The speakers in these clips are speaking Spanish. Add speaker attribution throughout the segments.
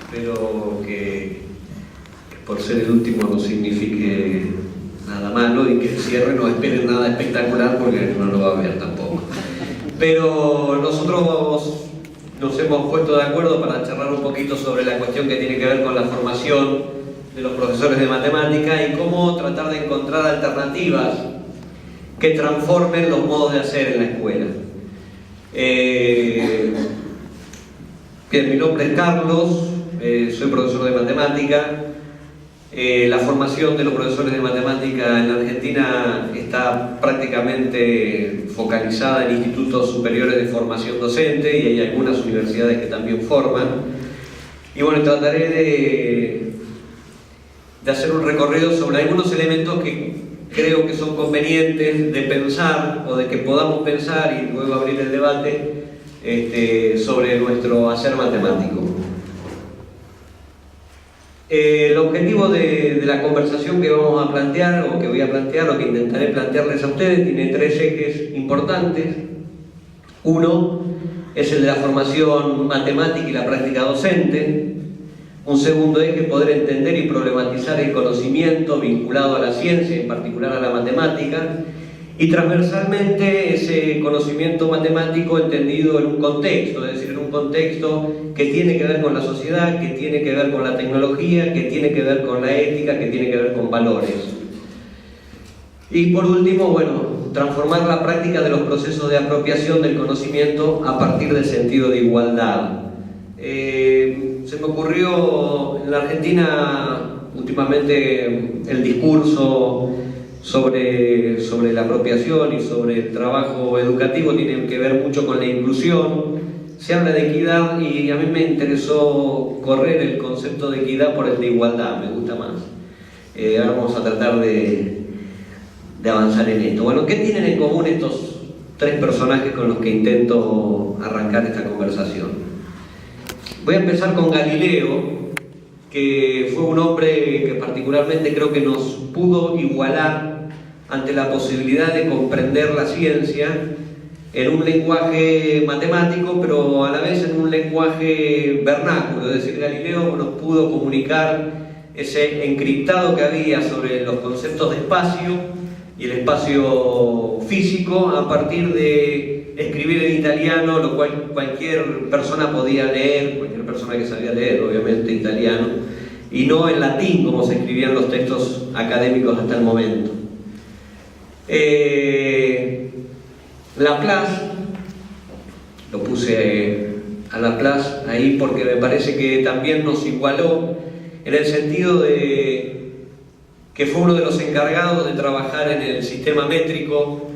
Speaker 1: Espero que por ser el último no signifique nada malo y que el cierre no esperen nada espectacular porque no lo va a ver tampoco. Pero nosotros nos hemos puesto de acuerdo para charlar un poquito sobre la cuestión que tiene que ver con la formación de los profesores de matemática y cómo tratar de encontrar alternativas que transformen los modos de hacer en la escuela. Mi nombre es Carlos, soy profesor de matemática. La formación de los profesores de matemática en la Argentina está prácticamente focalizada en institutos superiores de formación docente y hay algunas universidades que también forman. Y bueno, trataré de hacer un recorrido sobre algunos elementos que creo que son convenientes de pensar o de que podamos pensar y luego abrir el debate sobre nuestro hacer matemático. El objetivo de la conversación que vamos a plantear, o que voy a plantear, o que intentaré plantearles a ustedes, tiene tres ejes importantes. Uno es el de la formación matemática y la práctica docente. Un segundo eje, poder entender y problematizar el conocimiento vinculado a la ciencia, en particular a la matemática, y transversalmente ese conocimiento matemático entendido en un contexto, es decir, en un contexto que tiene que ver con la sociedad, que tiene que ver con la tecnología, que tiene que ver con la ética, que tiene que ver con valores. Y por último, bueno, transformar la práctica de los procesos de apropiación del conocimiento a partir del sentido de igualdad. Se me ocurrió en la Argentina últimamente el discurso sobre la apropiación y sobre el trabajo educativo tiene que ver mucho con la inclusión. Se habla de equidad y a mí me interesó correr el concepto de equidad por el de igualdad, me gusta más. Ahora vamos a tratar de avanzar en esto. Bueno, ¿qué tienen en común estos tres personajes con los que intento arrancar esta conversación? Voy a empezar con Galileo, que fue un hombre que particularmente creo que nos pudo igualar ante la posibilidad de comprender la ciencia en un lenguaje matemático, pero a la vez en un lenguaje vernáculo. Es decir, Galileo nos pudo comunicar ese encriptado que había sobre los conceptos de espacio y el espacio físico a partir de escribir en italiano, lo cual cualquier persona podía leer, cualquier persona que sabía leer, obviamente, italiano, y no en latín, como se escribían los textos académicos hasta el momento. Laplace, lo puse a Laplace ahí porque me parece que también nos igualó en el sentido de que fue uno de los encargados de trabajar en el sistema métrico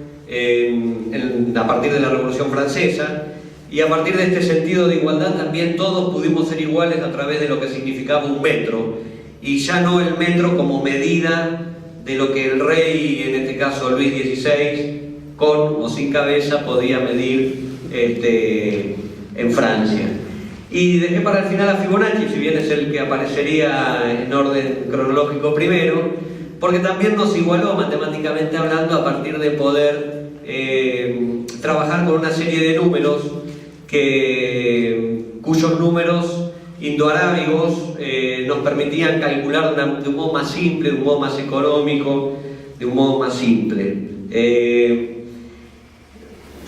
Speaker 1: a partir de la Revolución Francesa, y a partir de este sentido de igualdad también todos pudimos ser iguales a través de lo que significaba un metro, y ya no el metro como medida de lo que el rey, en este caso Luis XVI, con o sin cabeza podía medir en Francia. Y dejé para el final a Fibonacci, si bien es el que aparecería en orden cronológico primero, porque también nos igualó matemáticamente hablando a partir de poder trabajar con una serie de números cuyos números indoarábigos nos permitían calcular de un modo más simple, de un modo más económico, de un modo más simple.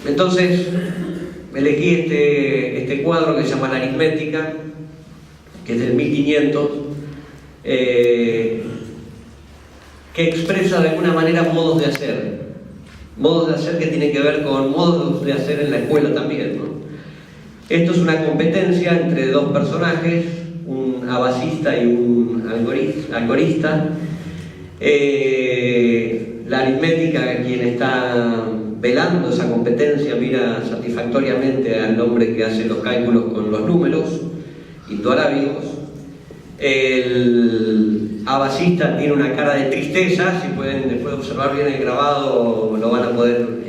Speaker 1: Entonces elegí este cuadro que se llama La Aritmética, que es del 1500, que expresa de alguna manera modos de hacer que tienen que ver con modos de hacer en la escuela también, ¿no? Esto es una competencia entre dos personajes, un abasista y un algorista. La aritmética, quien está velando esa competencia, mira satisfactoriamente al hombre que hace los cálculos con los números indoarábigos. El abasista tiene una cara de tristeza, si pueden después observar bien el grabado lo van a poder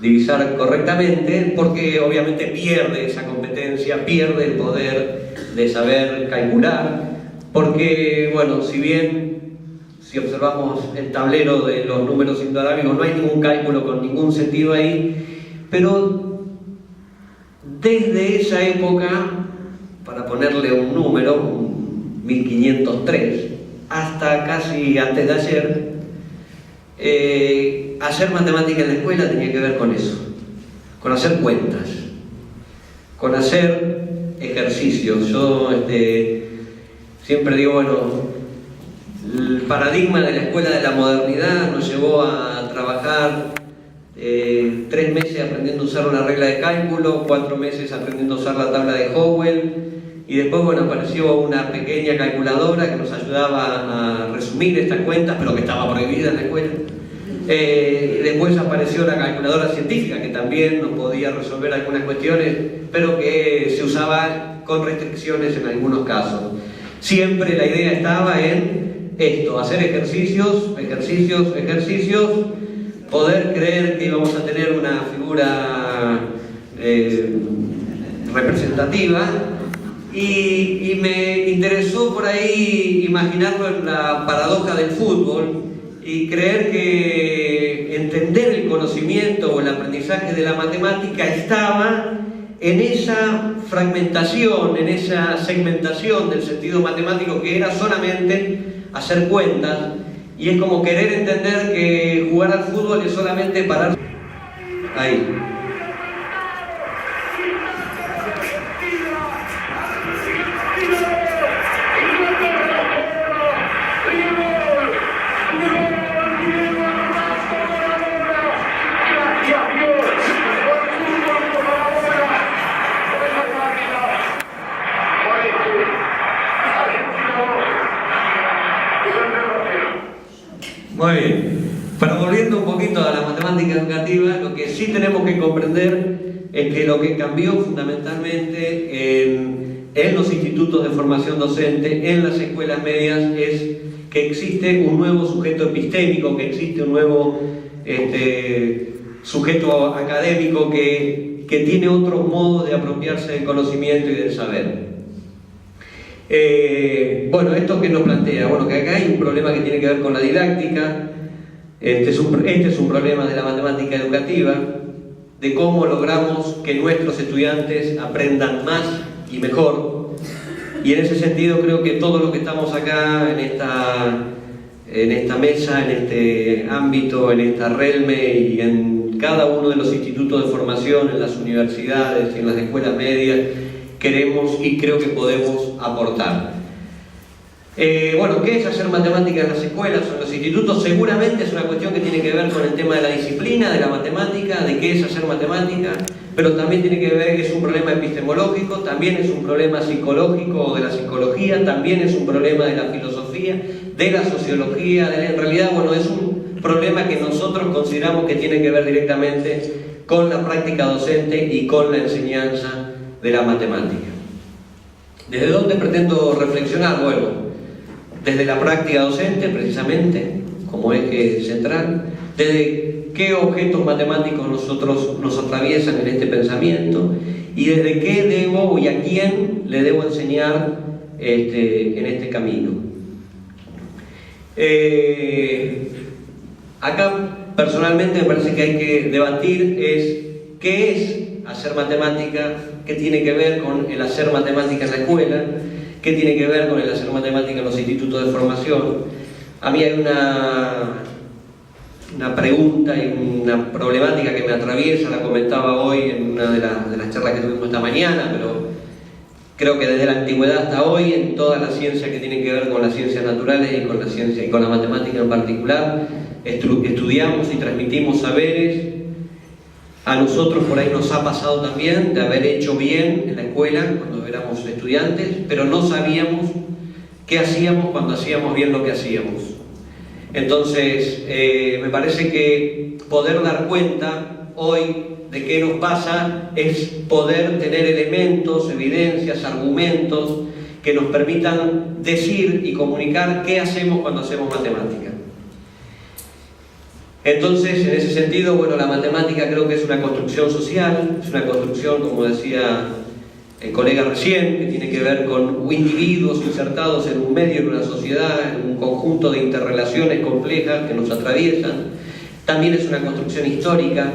Speaker 1: divisar correctamente, porque obviamente pierde esa competencia, pierde el poder de saber calcular, porque, bueno, si observamos el tablero de los números indoarábigos, no hay ningún cálculo con ningún sentido ahí, pero desde esa época para ponerle un número, 1503, hasta casi antes de ayer, hacer matemática en la escuela tenía que ver con eso, con hacer cuentas, con hacer ejercicios. Yo siempre digo, bueno, el paradigma de la escuela de la modernidad nos llevó a trabajar 3 meses aprendiendo a usar una regla de cálculo, 4 meses aprendiendo a usar la tabla de Howell, y después, bueno, apareció una pequeña calculadora que nos ayudaba a resumir estas cuentas, pero que estaba prohibida en la escuela. Después apareció la calculadora científica, que también nos podía resolver algunas cuestiones, pero que se usaba con restricciones en algunos casos. Siempre la idea estaba en esto, hacer ejercicios, poder creer que íbamos a tener una figura representativa, y me interesó por ahí imaginarlo en la paradoja del fútbol y creer que entender el conocimiento o el aprendizaje de la matemática estaba en esa fragmentación, en esa segmentación del sentido matemático, que era solamente hacer cuentas. Y es como querer entender que jugar al fútbol es solamente parar ahí. Muy bien, pero volviendo un poquito a la matemática educativa, lo que sí tenemos que comprender es que lo que cambió fundamentalmente en los institutos de formación docente, en las escuelas medias, es que existe un nuevo sujeto epistémico, que existe un nuevo sujeto académico que tiene otros modos de apropiarse del conocimiento y del saber. Bueno, esto que nos plantea, bueno, que acá hay un problema que tiene que ver con la didáctica. Este es un problema de la matemática educativa, de cómo logramos que nuestros estudiantes aprendan más y mejor. Y en ese sentido creo que todo lo que estamos acá en esta mesa, en este ámbito, en esta realme y en cada uno de los institutos de formación, en las universidades y en las escuelas medias, queremos y creo que podemos aportar. Bueno, ¿qué es hacer matemática en las escuelas o en los institutos? Seguramente es una cuestión que tiene que ver con el tema de la disciplina, de la matemática, de qué es hacer matemática, pero también tiene que ver que es un problema epistemológico, también es un problema psicológico o de la psicología, también es un problema de la filosofía, de la sociología, en realidad, bueno, es un problema que nosotros consideramos que tiene que ver directamente con la práctica docente y con la enseñanza de la matemática. ¿Desde dónde pretendo reflexionar? Bueno, desde la práctica docente, precisamente, como eje central, desde qué objetos matemáticos nos atraviesan en este pensamiento y desde qué debo y a quién le debo enseñar en este camino. Acá, personalmente, me parece que hay que debatir qué es hacer matemática, qué tiene que ver con el hacer matemática en la escuela, qué tiene que ver con el hacer matemática en los institutos de formación. A mí hay una pregunta y una problemática que me atraviesa, la comentaba hoy en una de las charlas que tuvimos esta mañana, pero creo que desde la antigüedad hasta hoy, en toda la ciencia que tiene que ver con las ciencias naturales y con la ciencia y con la matemática en particular, estudiamos y transmitimos saberes. A nosotros por ahí nos ha pasado también de haber hecho bien en la escuela cuando éramos estudiantes, pero no sabíamos qué hacíamos cuando hacíamos bien lo que hacíamos. Entonces, me parece que poder dar cuenta hoy de qué nos pasa es poder tener elementos, evidencias, argumentos que nos permitan decir y comunicar qué hacemos cuando hacemos matemática. Entonces, en ese sentido, bueno, la matemática creo que es una construcción social, es una construcción, como decía el colega recién, que tiene que ver con individuos insertados en un medio, en una sociedad, en un conjunto de interrelaciones complejas que nos atraviesan. También es una construcción histórica,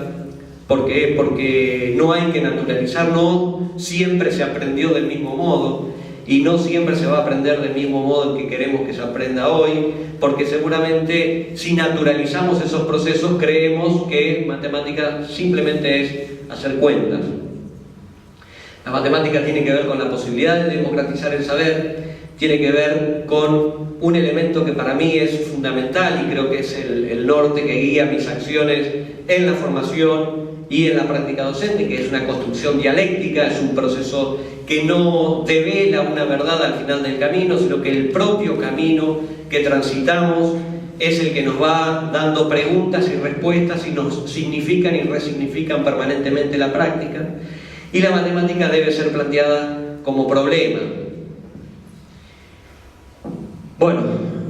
Speaker 1: ¿Por qué? Porque no hay que naturalizar, no siempre se aprendió del mismo modo y no siempre se va a aprender del mismo modo que queremos que se aprenda hoy, porque seguramente si naturalizamos esos procesos creemos que matemática simplemente es hacer cuentas. La matemática tiene que ver con la posibilidad de democratizar el saber, tiene que ver con un elemento que para mí es fundamental y creo que es el norte que guía mis acciones en la formación y en la práctica docente, que es una construcción dialéctica, es un proceso que no devela una verdad al final del camino, sino que el propio camino que transitamos es el que nos va dando preguntas y respuestas y nos significan y resignifican permanentemente la práctica, y la matemática debe ser planteada como problema. Bueno,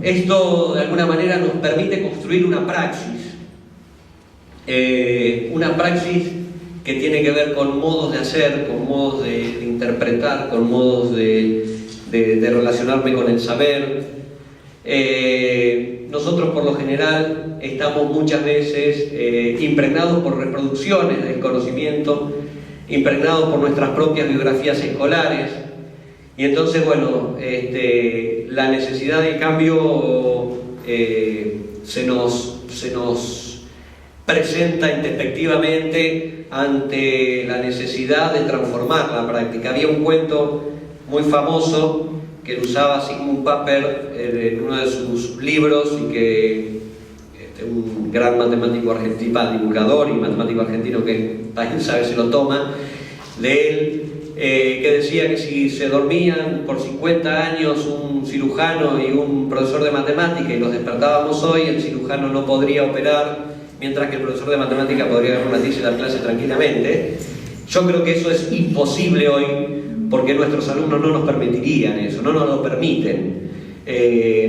Speaker 1: esto de alguna manera nos permite construir una praxis que tiene que ver con modos de hacer, con modos de interpretar, con modos de relacionarme con el saber. Nosotros por lo general estamos muchas veces impregnados por reproducciones del conocimiento, impregnados por nuestras propias biografías escolares, y entonces, bueno, la necesidad de cambio se nos presenta introspectivamente ante la necesidad de transformar la práctica. Había un cuento muy famoso que usaba Sigmund Papert en uno de sus libros y que un gran matemático argentino, divulgador y matemático argentino que alguien sabe si lo toma, de él, que decía que si se dormían por 50 años un cirujano y un profesor de matemática y los despertábamos hoy, el cirujano no podría operar, mientras que el profesor de matemática podría agarrar una tiza y dar clase tranquilamente. Yo creo que eso es imposible hoy, porque nuestros alumnos no nos permitirían eso, no nos lo permiten.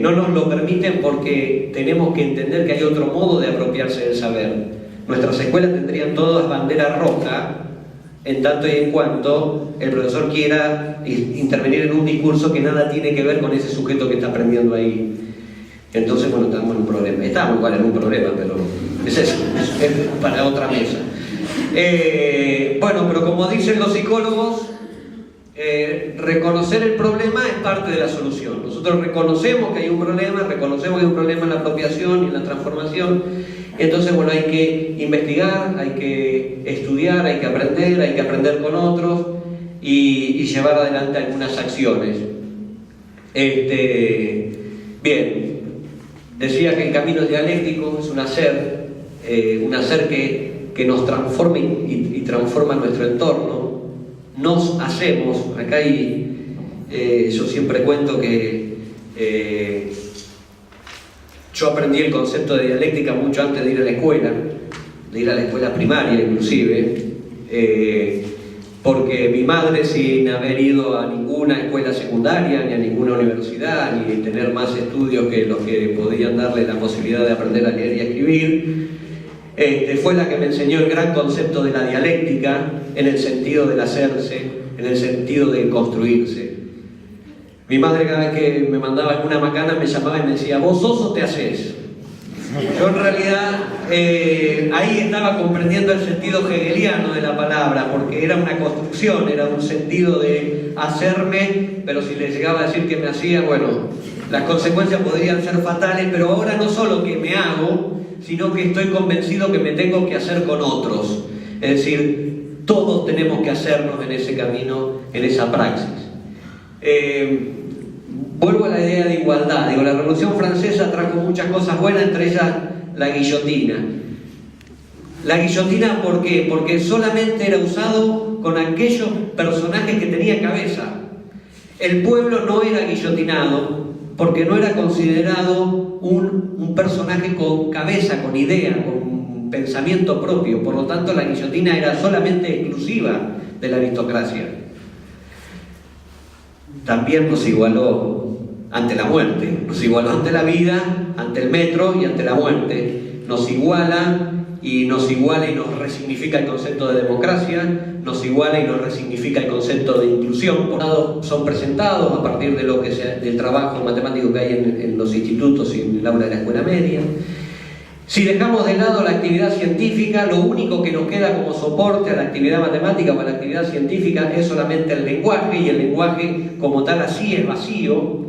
Speaker 1: No nos lo permiten porque tenemos que entender que hay otro modo de apropiarse del saber. Nuestras escuelas tendrían todas bandera roja, en tanto y en cuanto el profesor quiera intervenir en un discurso que nada tiene que ver con ese sujeto que está aprendiendo ahí. Entonces, bueno, estamos en un problema. Estamos igual en un problema, pero es eso, es para otra mesa. Bueno, pero como dicen los psicólogos, reconocer el problema es parte de la solución. Nosotros reconocemos que hay un problema, reconocemos que hay un problema en la apropiación y en la transformación. Entonces, bueno, hay que investigar, hay que estudiar, hay que aprender con otros y llevar adelante algunas acciones. Bien, decía que el camino es dialéctico, es un hacer que nos transforma y transforma nuestro entorno. Nos hacemos, acá yo siempre cuento que yo aprendí el concepto de dialéctica mucho antes de ir a la escuela primaria inclusive, porque mi madre, sin haber ido a ninguna escuela secundaria, ni a ninguna universidad, ni tener más estudios que los que podían darle la posibilidad de aprender a leer y a escribir, fue la que me enseñó el gran concepto de la dialéctica en el sentido del hacerse, en el sentido de construirse. Mi madre cada vez que me mandaba alguna macana me llamaba y me decía: ¿vos sos o te haces? Yo en realidad ahí estaba comprendiendo el sentido hegeliano de la palabra, porque era una construcción, era un sentido de hacerme, pero si le llegaba a decir que me hacía, bueno, las consecuencias podrían ser fatales, pero ahora no solo que me hago, sino que estoy convencido que me tengo que hacer con otros. Es decir, todos tenemos que hacernos en ese camino, en esa praxis. Vuelvo a la idea de igualdad. Digo, la Revolución Francesa trajo muchas cosas buenas, entre ellas la guillotina. La guillotina, ¿por qué? Porque solamente era usado con aquellos personajes que tenían cabeza. El pueblo no era guillotinado porque no era considerado un personaje con cabeza, con idea, con pensamiento propio. Por lo tanto, la guillotina era solamente exclusiva de la aristocracia. También nos igualó ante la muerte, nos igualó ante la vida, ante el metro y ante la muerte. Nos iguala y nos resignifica el concepto de democracia, nos iguala y nos resignifica el concepto de inclusión. Por un lado, son presentados a partir de del trabajo matemático que hay en los institutos y en el aula de la escuela media. Si dejamos de lado la actividad científica, lo único que nos queda como soporte a la actividad matemática o a la actividad científica es solamente el lenguaje, y el lenguaje como tal así es vacío.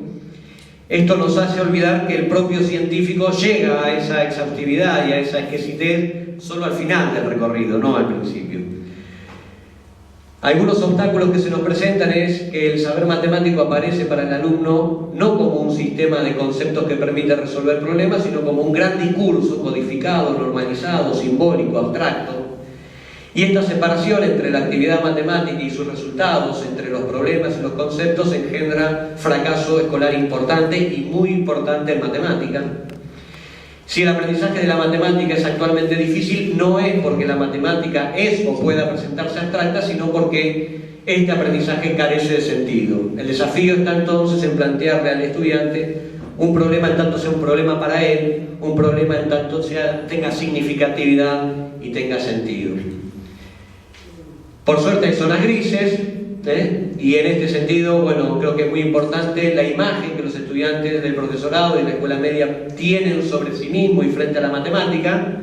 Speaker 1: Esto nos hace olvidar que el propio científico llega a esa exhaustividad y a esa exquisitez solo al final del recorrido, no al principio. Algunos obstáculos que se nos presentan es que el saber matemático aparece para el alumno no como un sistema de conceptos que permite resolver problemas, sino como un gran discurso codificado, normalizado, simbólico, abstracto. Y esta separación entre la actividad matemática y sus resultados, entre los problemas y los conceptos, engendra fracaso escolar importante y muy importante en matemática. Si el aprendizaje de la matemática es actualmente difícil, no es porque la matemática es o pueda presentarse abstracta, sino porque este aprendizaje carece de sentido. El desafío está entonces en plantearle al estudiante un problema en tanto sea un problema para él, un problema en tanto tenga significatividad y tenga sentido. Por suerte hay zonas grises, y en este sentido, bueno, creo que es muy importante la imagen que los estudiantes del profesorado y de la escuela media tienen sobre sí mismos y frente a la matemática.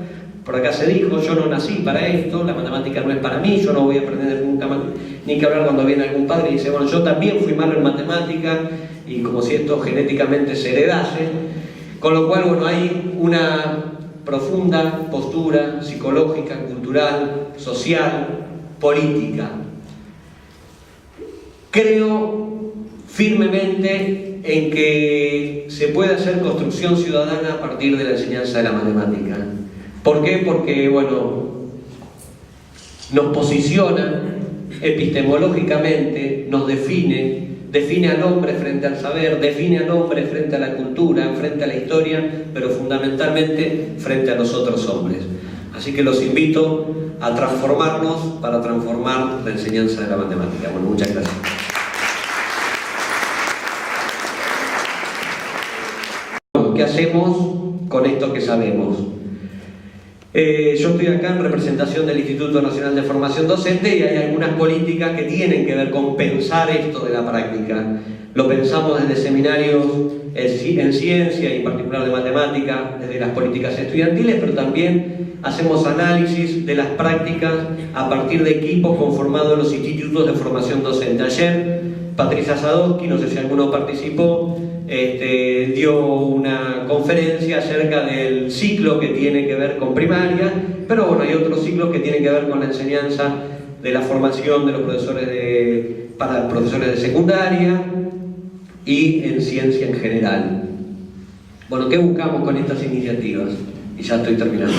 Speaker 1: Por acá se dijo, yo no nací para esto, la matemática no es para mí, yo no voy a aprender nunca más, ni que hablar cuando viene algún padre y dice, bueno, yo también fui malo en matemática, y como si esto genéticamente se heredase. Con lo cual, bueno, hay una profunda postura psicológica, cultural, social, política. Creo firmemente en que se puede hacer construcción ciudadana a partir de la enseñanza de la matemática. ¿Por qué? Porque, bueno, nos posiciona epistemológicamente, nos define al hombre frente al saber, define al hombre frente a la cultura, frente a la historia, pero fundamentalmente frente a los otros hombres. Así que los invito a transformarnos para transformar la enseñanza de la matemática. Bueno, muchas gracias. ¿Qué hacemos con esto que sabemos? Yo estoy acá en representación del Instituto Nacional de Formación Docente y hay algunas políticas que tienen que ver con pensar esto de la práctica. Lo pensamos desde seminarios en ciencia y en particular de matemática, desde las políticas estudiantiles, pero también hacemos análisis de las prácticas a partir de equipos conformados en los institutos de formación docente. Ayer Patricia Sadowski, no sé si alguno participó, dio una conferencia acerca del ciclo que tiene que ver con primaria, pero bueno, hay otros ciclos que tienen que ver con la enseñanza de la formación de los profesores para profesores de secundaria y en ciencia en general. Bueno, ¿qué buscamos con estas iniciativas? Y ya estoy terminando.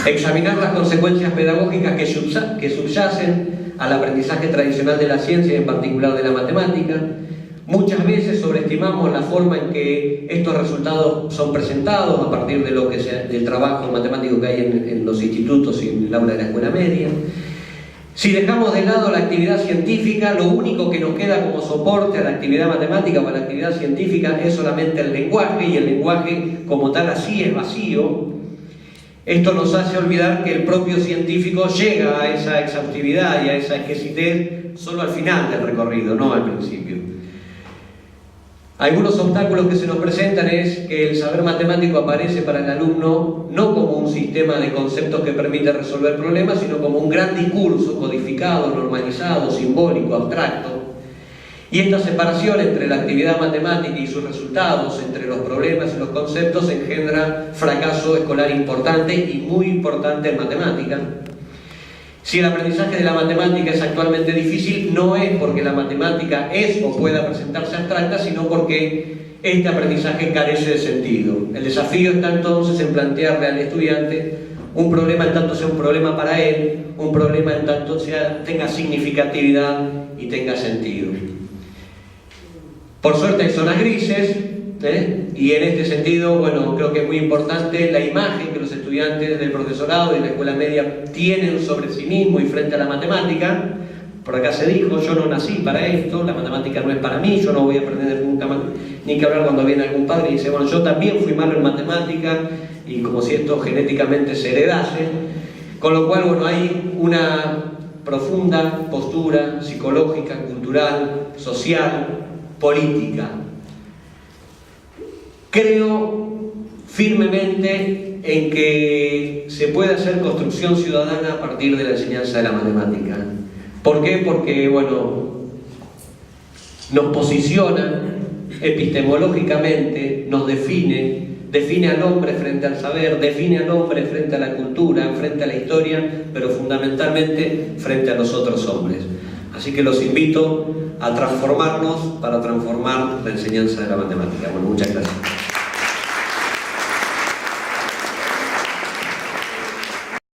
Speaker 1: Examinar las consecuencias pedagógicas que subyacen al aprendizaje tradicional de la ciencia y en particular de la matemática. Muchas veces sobreestimamos la forma en que estos resultados son presentados a partir de del trabajo matemático que hay en los institutos y en el aula de la escuela media. Si dejamos de lado la actividad científica, lo único que nos queda como soporte a la actividad matemática o a la actividad científica es solamente el lenguaje, y el lenguaje como tal así es vacío. Esto nos hace olvidar que el propio científico llega a esa exhaustividad y a esa exquisitez solo al final del recorrido, no al principio. Algunos obstáculos que se nos presentan es que el saber matemático aparece para el alumno no como un sistema de conceptos que permite resolver problemas, sino como un gran discurso codificado, normalizado, simbólico, abstracto. Y esta separación entre la actividad matemática y sus resultados, entre los problemas y los conceptos, engendra fracaso escolar importante y muy importante en matemática. Si el aprendizaje de la matemática es actualmente difícil, no es porque la matemática es o pueda presentarse abstracta, sino porque este aprendizaje carece de sentido. El desafío está entonces en plantearle al estudiante un problema en tanto sea un problema para él, un problema en tanto tenga significatividad y tenga sentido. Por suerte hay zonas grises, y en este sentido, bueno, creo que es muy importante la imagen que los estudiantes del profesorado y de la escuela media tienen sobre sí mismos y frente a la matemática. Por acá se dijo, yo no nací para esto, la matemática no es para mí, yo no voy a aprender nunca más, ni que hablar cuando viene algún padre y dice, bueno, yo también fui malo en matemática, y como si esto genéticamente se heredase. Con lo cual, bueno, hay una profunda postura psicológica, cultural, social, política. Creo firmemente en que se puede hacer construcción ciudadana a partir de la enseñanza de la matemática. ¿Por qué? Porque, bueno, nos posiciona epistemológicamente, nos define al hombre frente al saber, define al hombre frente a la cultura, frente a la historia, pero fundamentalmente frente a los otros hombres. Así que los invito a transformarnos para transformar la enseñanza de la matemática. Bueno, muchas gracias.